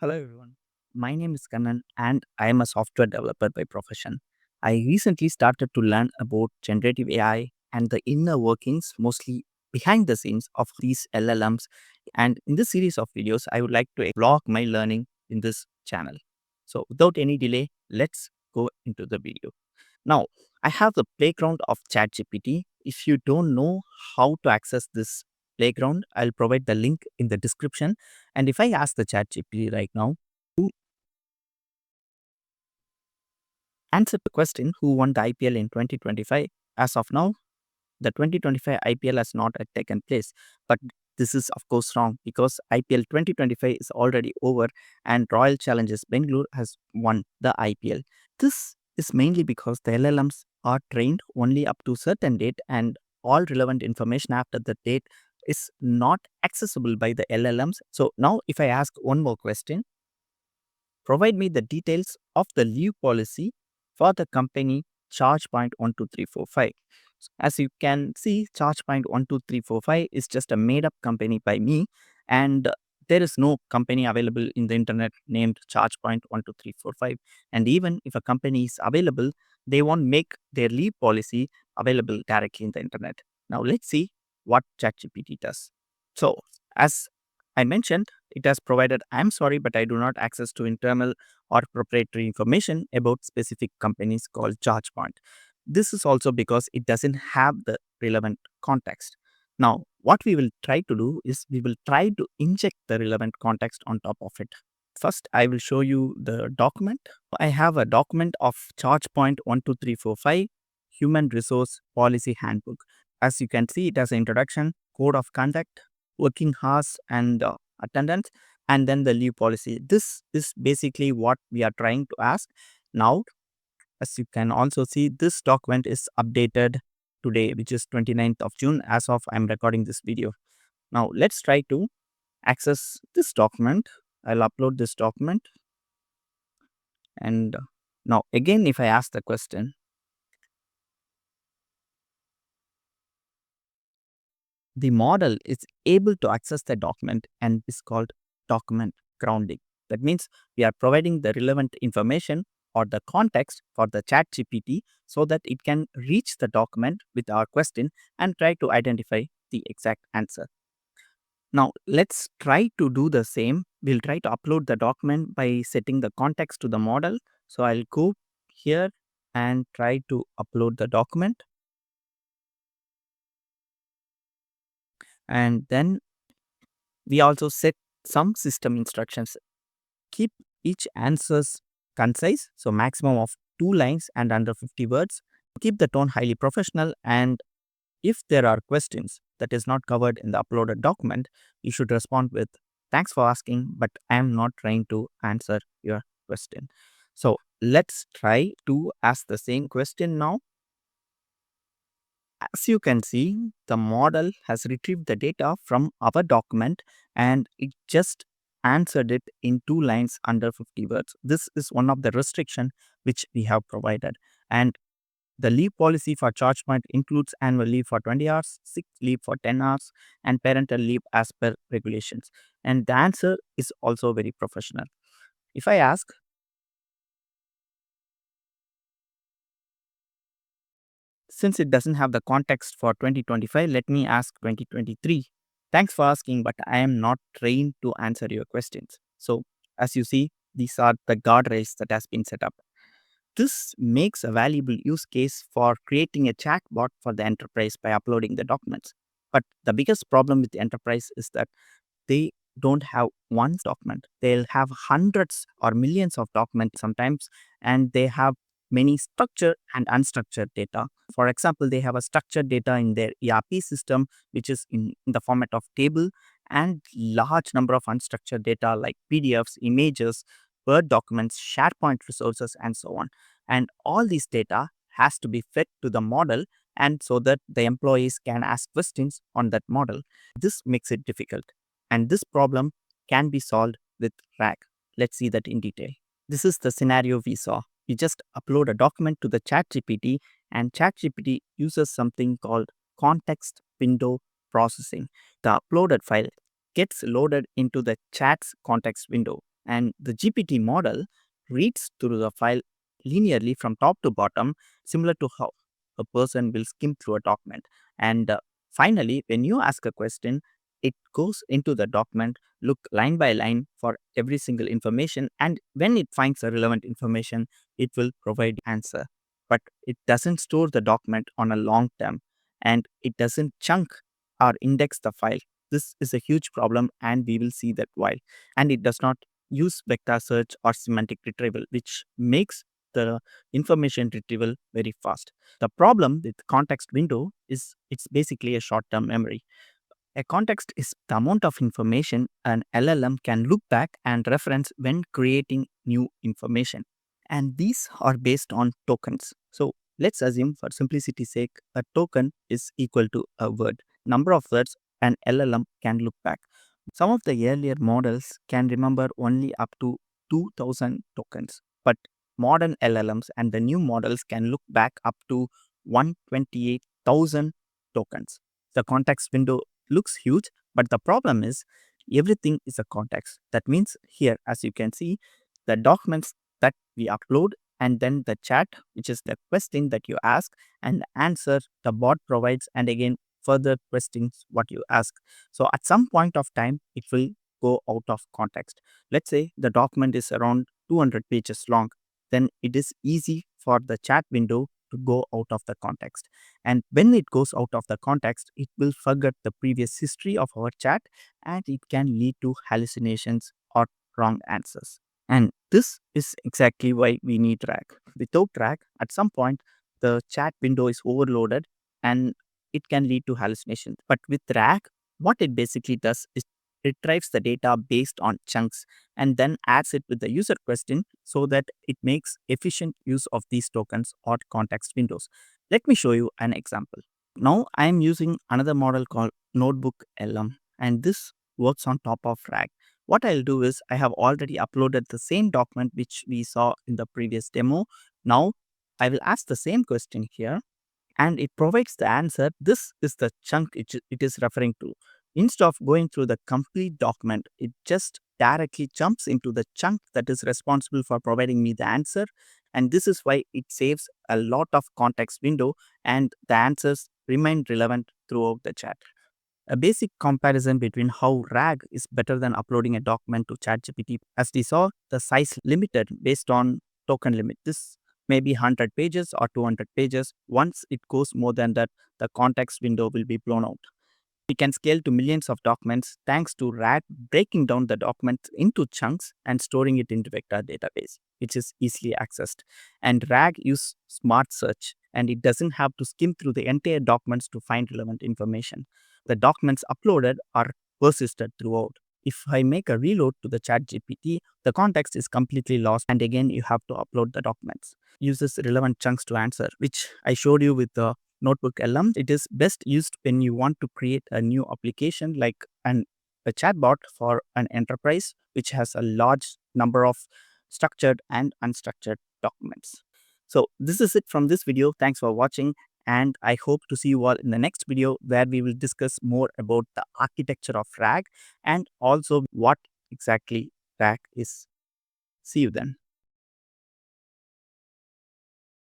Hello everyone. My name is Kannan and I am a software developer by profession. I recently started to learn about generative AI and the inner workings, mostly behind the scenes of these LLMs. And in this series of videos, I would like to vlog my learning in this channel. So without any delay, let's go into the video. Now, I have the playground of ChatGPT. If you don't know how to access this playground, I'll provide the link in the description. And if I ask the ChatGPT right now to answer the question who won the IPL in 2025, as of now, the 2025 IPL has not yet taken place. But this is, of course, wrong because IPL 2025 is already over and Royal Challengers Bangalore has won the IPL. This is mainly because the LLMs are trained only up to certain date and all relevant information after the date is not accessible by the LLMs. So now if I ask one more question, provide me the details of the leave policy for the company ChargePoint 12345. As you can see, ChargePoint 12345 is just a made up company by me, and there is no company available in the internet named ChargePoint 12345. And even if a company is available, they won't make their leave policy available directly in the internet. Now, let's see what ChatGPT does. So, as I mentioned, it has provided, I'm sorry, but I do not access to internal or proprietary information about specific companies called ChargePoint. This is also because it doesn't have the relevant context. Now, what we will try to do is we will try to inject the relevant context on top of it. First, I will show you the document. I have a document of ChargePoint 12345 Human Resource Policy Handbook. As you can see, it has an introduction, code of conduct, working hours, and attendance, and then the leave policy. This is basically what we are trying to ask. Now, as you can also see, this document is updated today, which is 29th of June, as of I'm recording this video. Now, let's try to access this document. I'll upload this document. And now, again, if I ask the question, the model is able to access the document and is called document grounding. That means we are providing the relevant information or the context for the chat GPT so that it can reach the document with our question and try to identify the exact answer. Now, let's try to do the same. We'll try to upload the document by setting the context to the model. So I'll go here and try to upload the document. And then we also set some system instructions. Keep each answers concise, so maximum of 2 lines and under 50 words. Keep the tone highly professional, and if there are questions that is not covered in the uploaded document, you should respond with, "Thanks for asking, but I am not trying to answer your question." So let's try to ask the same question now. As you can see, the model has retrieved the data from our document and it just answered it in 2 lines under 50 words. This is one of the restriction which we have provided. And the leave policy for ChargePoint includes annual leave for 20 hours, sick leave for 10 hours, and parental leave as per regulations. And the answer is also very professional. If I ask, since it doesn't have the context for 2025, let me ask 2023. Thanks for asking, but I am not trained to answer your questions. So, as you see, these are the guardrails that has been set up. This makes a valuable use case for creating a chatbot for the enterprise by uploading the documents. But the biggest problem with the enterprise is that they don't have one document. They'll have hundreds or millions of documents sometimes, and they have many structured and unstructured data. For example, they have a structured data in their ERP system, which is in the format of table, and large number of unstructured data like PDFs, images, Word documents, SharePoint resources, and so on. And all these data has to be fed to the model and so that the employees can ask questions on that model. This makes it difficult. And this problem can be solved with RAG. Let's see that in detail. This is the scenario we saw. We just upload a document to the ChatGPT, and ChatGPT uses something called context window processing. The uploaded file gets loaded into the chat's context window, And the GPT model reads through the file linearly from top to bottom, similar to how a person will skim through a document. And finally, when you ask a question, it goes into the document, look line by line for every single information, and when it finds a relevant information, it will provide answer. But it doesn't store the document on a long term, and it doesn't chunk or index the file. This is a huge problem, and we will see that why. And it does not use vector search or semantic retrieval, which makes the information retrieval very fast. The problem with context window is it's basically a short-term memory. A context is the amount of information an LLM can look back and reference when creating new information. And these are based on tokens. So let's assume for simplicity's sake, a token is equal to a word. Number of words an LLM can look back. Some of the earlier models can remember only up to 2000 tokens, but modern LLMs and the new models can look back up to 128,000 tokens. The context window looks huge, but the problem is everything is a context. That means here, as you can see, the documents that we upload and then the chat, which is the question that you ask, and the answer the bot provides, and again further questions what you ask. So at some point of time, it will go out of context. Let's say the document is around 200 pages long, then it is easy for the chat window to go out of the context. And when it goes out of the context, it will forget the previous history of our chat, and it can lead to hallucinations or wrong answers. And this is exactly why we need RAG. Without RAG, at some point, the chat window is overloaded and it can lead to hallucinations. But with RAG, what it basically does is it retrieves the data based on chunks and then adds it with the user question so that it makes efficient use of these tokens or context windows. Let me show you an example. Now I am using another model called Notebook LM, and this works on top of RAG. What I'll do is I have already uploaded the same document which we saw in the previous demo. Now I will ask the same question here and it provides the answer. This is the chunk it is referring to. Instead of going through the complete document, it just directly jumps into the chunk that is responsible for providing me the answer. And this is why it saves a lot of context window and the answers remain relevant throughout the chat. A basic comparison between how RAG is better than uploading a document to ChatGPT. As we saw, the size limited based on token limit. This may be 100 pages or 200 pages. Once it goes more than that, the context window will be blown out. We can scale to millions of documents thanks to RAG breaking down the documents into chunks and storing it into vector database, which is easily accessed. And RAG uses smart search, and it doesn't have to skim through the entire documents to find relevant information. The documents uploaded are persisted throughout. If I make a reload to the chat GPT, the context is completely lost, and again you have to upload the documents. Uses relevant chunks to answer, which I showed you with the Notebook LM. It is best used when you want to create a new application like a chatbot for an enterprise which has a large number of structured and unstructured documents. So this is it from this video. Thanks for watching, and I hope to see you all in the next video where we will discuss more about the architecture of RAG and also what exactly RAG is. See you then.